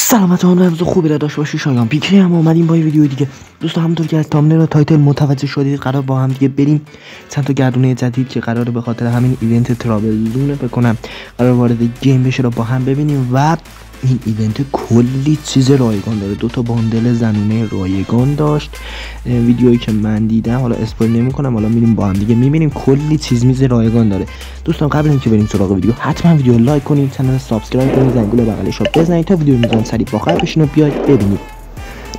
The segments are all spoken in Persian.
سلامتان و روز خوبی را داشته باشی. شایان پیکی هم اومدیم با یه ویدیو دیگه. دوستان همونطور که از تامنیل و تایتل متوجه شدید قرار با هم دیگه بریم چند تا گردونه جدید که قراره به خاطر همین ایونت ترابل زون بکنم قرار وارد گیم بشه رو با هم ببینیم. و این ایونت کلی چیز رایگان داره. 2 تا باندل زنونه رایگان داشت ویدیویی که من دیدم، حالا اسپویل نمی‌کنم، حالا میریم با هم دیگه می‌بینیم. کلی چیز میز رایگان داره. دوستان قبل اینکه بریم سراغ ویدیو حتما ویدیو لایک کنید، کانال سابسکرایب کنید، زنگوله بغلش رو بزنید تا ویدیو میذارم سریع باخر بشین و بیاید ببینید.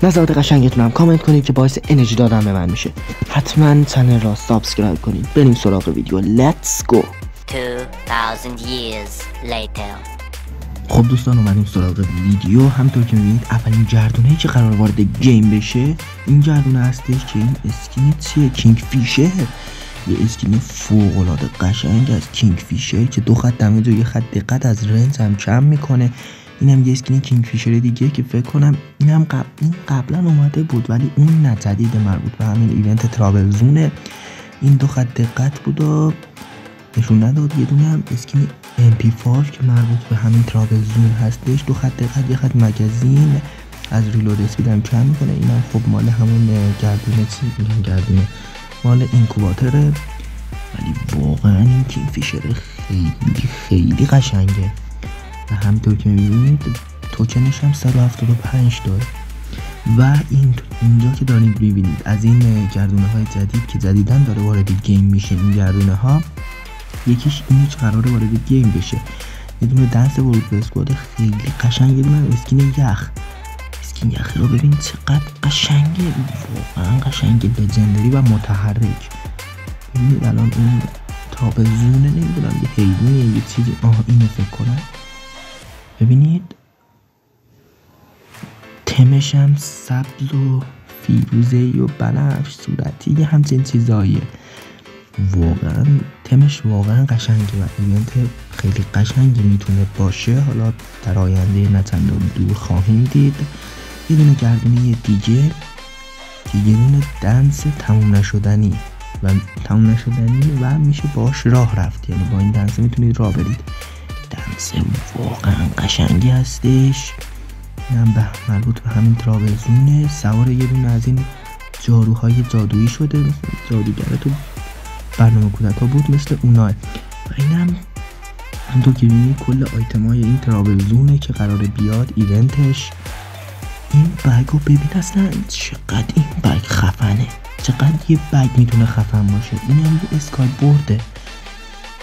نظرات قشنگتون هم کامنت کنید که باعث انرژی دادن به من میشه. حتما کانال را سابسکرایب کنید. بریم سراغ ویدیو. لیتس گو. 2000 years later. خب دوستان اومدیم سراغ ویدیو. همونطور که میبینید اولین گردونه‌ای که قرار وارد گیم بشه این گردونه هستش که این اسکین چیه؟ کینگ فیشر. یه اسکین فوق‌العاده قشنگ از کینگ فیشر که 2 خط دمیج و 1 خط دقت از رنج هم کم میکنه. اینم یه اسکین کینگ فیشر دیگه که فکر کنم این قبلا اومده بود ولی اون نه، جدید، مربوط به همین ایونت ترابل زونه. این 2 خط دقت بود و نشون نداد. یه دونه هم اسکین MP4 که مربوط به همین ترابل زون هستش. 2 خط دقت، 1 خط مگزین، از ریلود اسپید هم کم میکنه. اینم خب مال همون گردونه گردونه مال اینکوباتوره. ولی واقعا این کینگ فیشر خیلی قشنگه و همینطور که میبینید توکنش هم 175 داره. و اینجا که دارید میبینید از این گردونه های جدید که جدیدن داره وارد گیم میشه، این گردونه ها یکیش اینه که قراره وارد گیم بشه. یه دونه دنس ورود به اسکواد خیلی قشنگ، یه دونه اسکین یخ. اسکین یخ رو ببین چقدر قشنگه، واقعا قشنگه، لژندری و متحرک. ببینید الان اون ترابل زونه، نمیدونم یه حیوانیه یه چیزی، اینو فکر کنم. ببینید تمش هم سبز و فیروزه‌ای و بنفش صورتی، یه همچین چیزاییه. واقعا تمش واقعا قشنگه و ایونت خیلی قشنگی میتونه باشه. حالا در آینده نه چندان دور خواهیم دید. یه دونه گردونه دیگه دونه دنس تموم نشدنی و میشه باش راه رفت، یعنی با این دنس میتونید راه برید. دنس واقعا قشنگی هستش. اینم به مربوط به همین ترابل زونه. سوار یه دونه از این جاروهای جادویی شده، مثل جادوگره تو برنامه کودک ها بود، مثل اوناه. و اینم همونطور که ببینید کل آیتم های این ترابل زونه که قراره بیاد ایونتش. این بگ رو ببین اصلا چقدر این بگ خفنه، چقدر یه بگ میتونه خفن باشه. این هم یه اسکای بورده،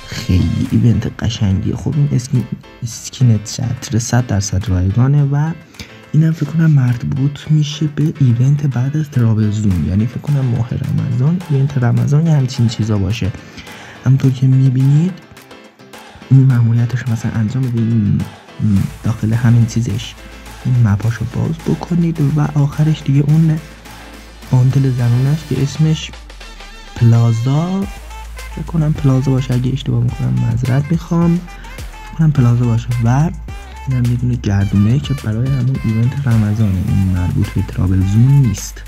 خیلی ایونت قشنگیه. خب این اسکین چتر 100% رایگانه و اینم فکر کنم مربوط میشه به ایونت بعد از ترابل زون، یعنی فکر کنم ماه رمضان، ایونت رمضان یا همچین چیزا باشه. همونطور که میبینید این مأموریتش مثلا انجام بدید داخل همین چیزش این مپاشو باز بکنید و آخرش دیگه اون باندل زنونش که اسمش پلازا، فکر کنم پلازا باشه، اگه اشتباه میکنم معذرت میخوام، فکر کنم پلازا باشه. و اینم یه دونه گردونه که برای همون ایونت رمضانه، این مربوط به ترابل زون نیست.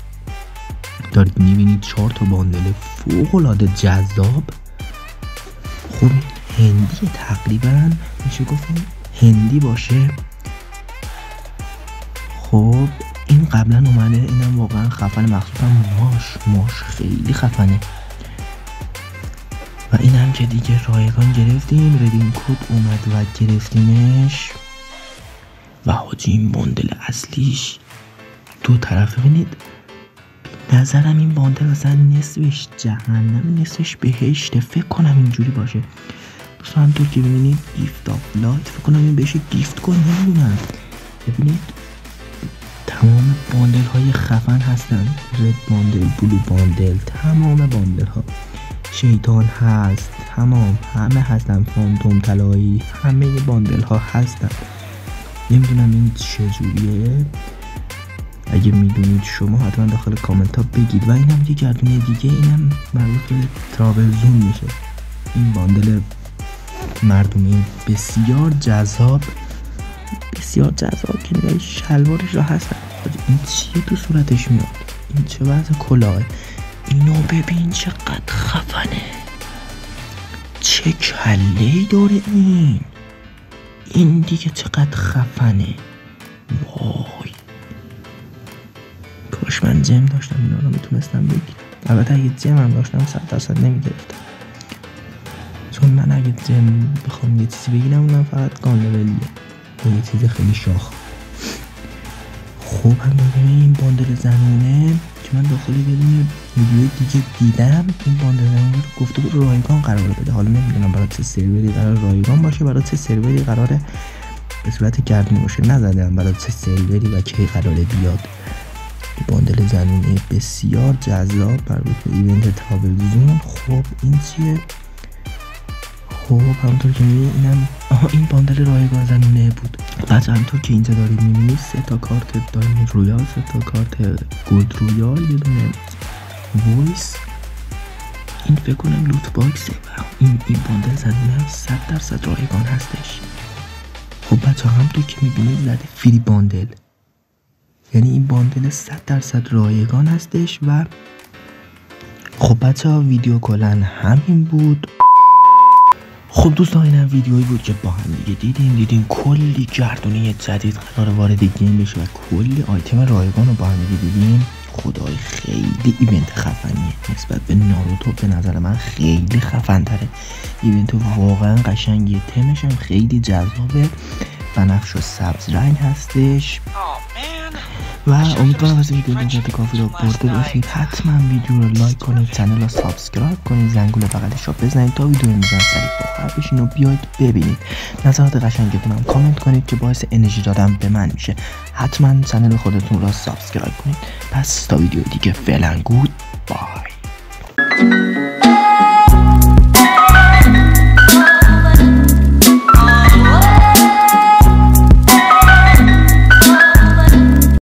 دارید میبینید 4 تا باندل فوق‌العاده جذاب. خب هندی تقریبا میشه گفت هندی باشه. خب این قبلا اومده، اینم واقعا خفنه، مخصوصا ماش خیلی خفنه. و اینم که دیگه رایگان گرفتیم، ردیم کود اومد و گرفتیمش. و حاجی این باندل اصلیش 2 طرف، ببینید نظرم این باندل اصلا نصفش جهنم نصفش بهشته، فکر کنم اینجوری باشه. دوستان همونطور که ببینید گیفت آف لایت، فکر کنم این بهش گیفت کن، نمیدونم. ببینید تمام باندل های خفن هستن، رد باندل، بلو باندل، تمام باندل ها، شیطان هست، همه هستن، فانتوم طلایی، همه باندل ها هستن. نمیدونم این چجوریه، اگه میدونید شما حتما داخل کامنت ها بگید. و اینم یه گردونه دیگه، اینم مربوط به ترابل زون میشه. این باندل مردمی بسیار جذاب که نگاه شلوارش را هستن. این چیه تو صورتش میاد؟ این چه وضع کلاهه؟ اینو ببین چقدر خفنه، چه کله‌ای داره این دیگه چقدر خفنه. من جم داشتم اینا رو میتونستم بگیرم. البته اگه جم هم داشتم 100% نمیگرفتم، چون من اگه جم بخوام یه چیزی بگیرم اونم فقط گان لولیه، یه چیز خیلی شاخ. خب هم داریم این باندل زنونه که من داخل یه دونه ویدیو دیگه دیدم، این باندل زنونه رو گفته بود رایگان قراره بده. حالا نمیدونم برای چه سروری قرار رایگان باشه، برای چه سروری قراره به صورت گردون باشه، نزدم برای چه سروری و کی قراره بیاد. باندل زنونه بسیار جذاب مربوط به ایونت تابلزون. خب این چیه؟ خب همونطور که میبینید اینم این باندل رایگان زنونه بود. بعد همونطور که اینجا دارید میبینید 3 تا کارت دایموند رویال، 3 تا کارت گلد رویال، یه دونه وایس. این فکر کنم لوت باکسه و این باندل زنونه هم 100% رایگان هستش. خب بچه همونطور که میبینید زده فری باندل، یعنی این باندل 100% رایگان هستش. و خب بچه ها ویدیو کلن همین بود. خب دوستان اینم ویدیویی بود که با هم دیگه دیدین کلی گردونه جدید قرار وارد گیم بشه و کلی آیتم رایگان رو با هم دیگه دیدیم. خدای خیلی ایونت خفنیه، نسبت به ناروتو به نظر من خیلی خفن تره. ایونت واقعا قشنگیه، تمش هم خیلی جذابه، بنفش و سبز رنگ هستش و امیدوارم از این ویدیو لذت کافی رو برده باشید. حتما ویدیو رو لایک کنید، چنل رو سابسکرایب کنید، زنگوله بغلش رو بزنید تا ویدیو میزنم سریع بخور بشین و بیاید ببینید. نظرات قشنگتون هم کامنت کنید که باعث انرژی دادن به من میشه. حتما چنل خودتون رو سابسکرایب کنید. پس تا ویدیو دیگه فعلا گود بای.